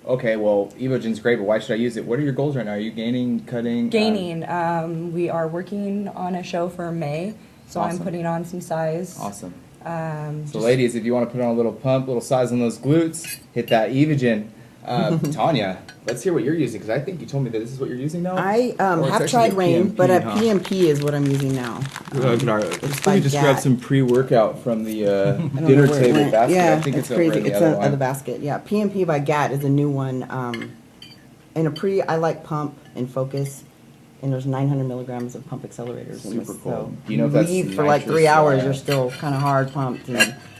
okay, well, Evogen's great, but why should I use it? What are your goals right now? Are you gaining, cutting? Gaining. We are working on a show for May. So awesome. I'm putting on some size. Awesome. So ladies, if you want to put on a little pump, little size on those glutes, hit that Evogen. Tanya, let's hear what you're using, because I think you told me that this is what you're using now. I have tried Rain, but a PMP is what I'm using now. Let me just grab some pre-workout from the dinner table basket. Yeah, I think it's crazy. Over in the It's other in the basket. Yeah, PMP by GAT is a new one. In a pre, I like Pump and Focus. And there's 900 milligrams of pump accelerators in this. Super cool. So do you know if that's for like 3 hours, you're still kind of hard pumped.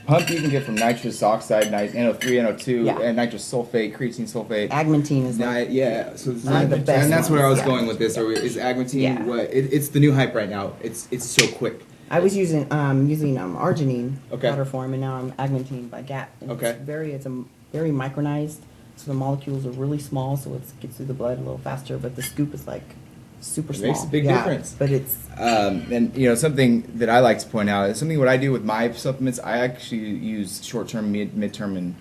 Pump you can get from nitrous oxide, NO3, NO2, and nitrous sulfate, creatine sulfate. Agmatine is so one of the best. And that's where I was going with this. Or is Agmatine what? It's the new hype right now. It's so quick. I was using arginine powder form, and now I'm Agmatine by GAT. And it's very micronized, so the molecules are really small, so it gets through the blood a little faster. But the scoop is like super small. It makes a big difference. But it's and something that I like to point out is something what I do with my supplements. I actually use short term, mid-term, and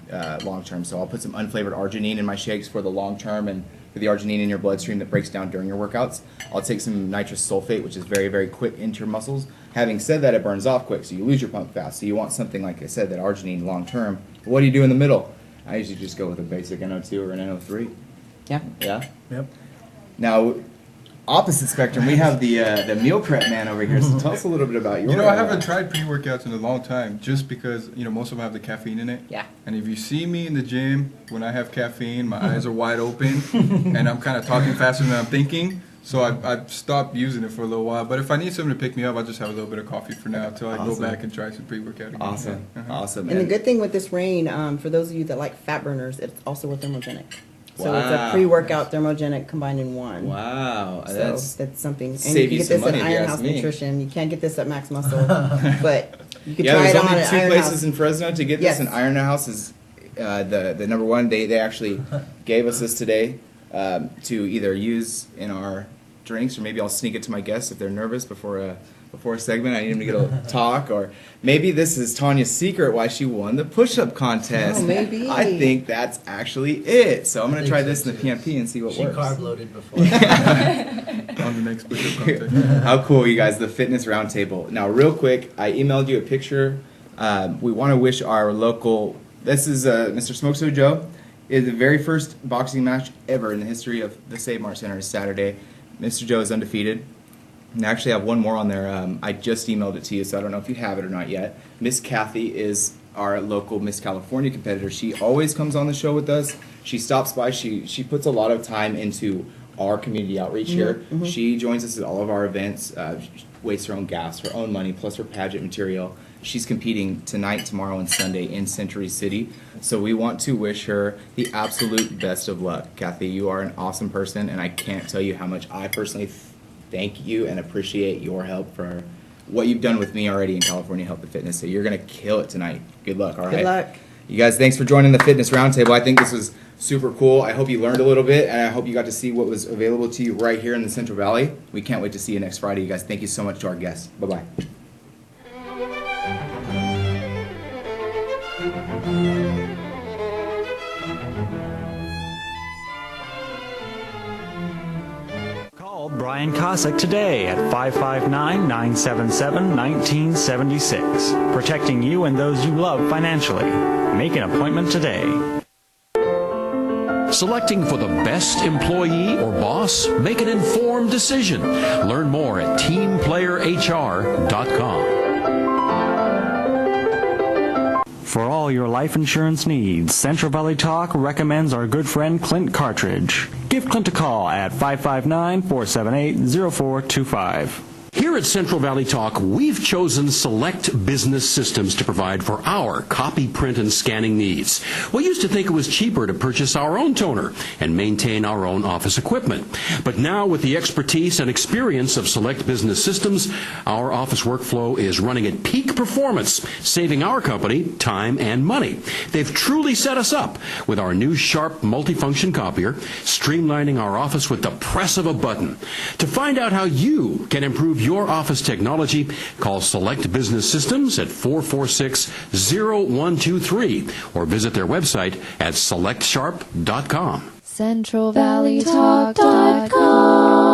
long term. So I'll put some unflavored arginine in my shakes for the long term, and for the arginine in your bloodstream that breaks down during your workouts. I'll take some nitrous sulfate, which is very, very quick into your muscles. Having said that, it burns off quick, so you lose your pump fast. So you want something like I said, that arginine long term. What do you do in the middle? I usually just go with a basic NO2 or an NO3. Yeah. Yeah. Yep. Now, opposite spectrum, we have the meal prep man over here. So tell us a little bit about your. I haven't tried pre-workouts in a long time, just because most of them have the caffeine in it. Yeah. And if you see me in the gym when I have caffeine, my eyes are wide open, and I'm kind of talking faster than I'm thinking. So I've stopped using it for a little while. But if I need something to pick me up, I'll just have a little bit of coffee for now until I go back and try some pre-workout again. Awesome. Awesome. And the good thing with this rain, for those of you that like fat burners, it's also a thermogenic. So it's a pre-workout thermogenic combined in one. Wow. So that's something. And save you you can get some this money, at if you Iron ask House me. Nutrition. You can't get this at Max Muscle, but you can Yeah, try there's it on only at two Iron places House. in Fresno to get this, and Iron House is the number one. They actually gave us this today to either use in our drinks, or maybe I'll sneak it to my guests if they're nervous before a segment. I need them to get a talk, or maybe this is Tanya's secret why she won the push-up contest. Oh, maybe. I think that's actually it. So I'm going to try this in the PMP and see what works. She carb loaded before. On the next push-up contest. How cool, you guys, the fitness roundtable. Now, real quick, I emailed you a picture. We want to wish our local, this is Mr. Smokeso Joe. Is the very first boxing match ever in the history of the Save Mart Center is Saturday. Mr. Joe is undefeated. And I actually have one more on there. I just emailed it to you, so I don't know if you have it or not yet. Miss Kathy is our local Miss California competitor. She always comes on the show with us. She stops by. She puts a lot of time into our community outreach here. Mm-hmm. She joins us at all of our events, wastes her own gas, her own money, plus her pageant material. She's competing tonight, tomorrow, and Sunday in Century City. So we want to wish her the absolute best of luck. Kathy, you are an awesome person, and I can't tell you how much I personally thank you and appreciate your help for what you've done with me already in California Health and Fitness. So you're going to kill it tonight. Good luck, all right? Good luck. You guys, thanks for joining the Fitness Roundtable. I think this was super cool. I hope you learned a little bit, and I hope you got to see what was available to you right here in the Central Valley. We can't wait to see you next Friday. You guys, thank you so much to our guests. Bye-bye. Call Brian Kosick today at 559-977-1976. Protecting you and those you love financially. Make an appointment today. Selecting for the best employee or boss? Make an informed decision. Learn more at teamplayerhr.com. For all your life insurance needs, Central Valley Talk recommends our good friend Clint Cartridge. Give Clint a call at 559-478-0425. Here at Central Valley Talk, we've chosen Select Business Systems to provide for our copy, print, and scanning needs. We used to think it was cheaper to purchase our own toner and maintain our own office equipment. But now, with the expertise and experience of Select Business Systems, our office workflow is running at peak performance, saving our company time and money. They've truly set us up with our new sharp multifunction copier, streamlining our office with the press of a button. To find out how you can improve your office technology, call Select Business Systems at 446-0123 or visit their website at selectsharp.com. CentralValleyTalk.com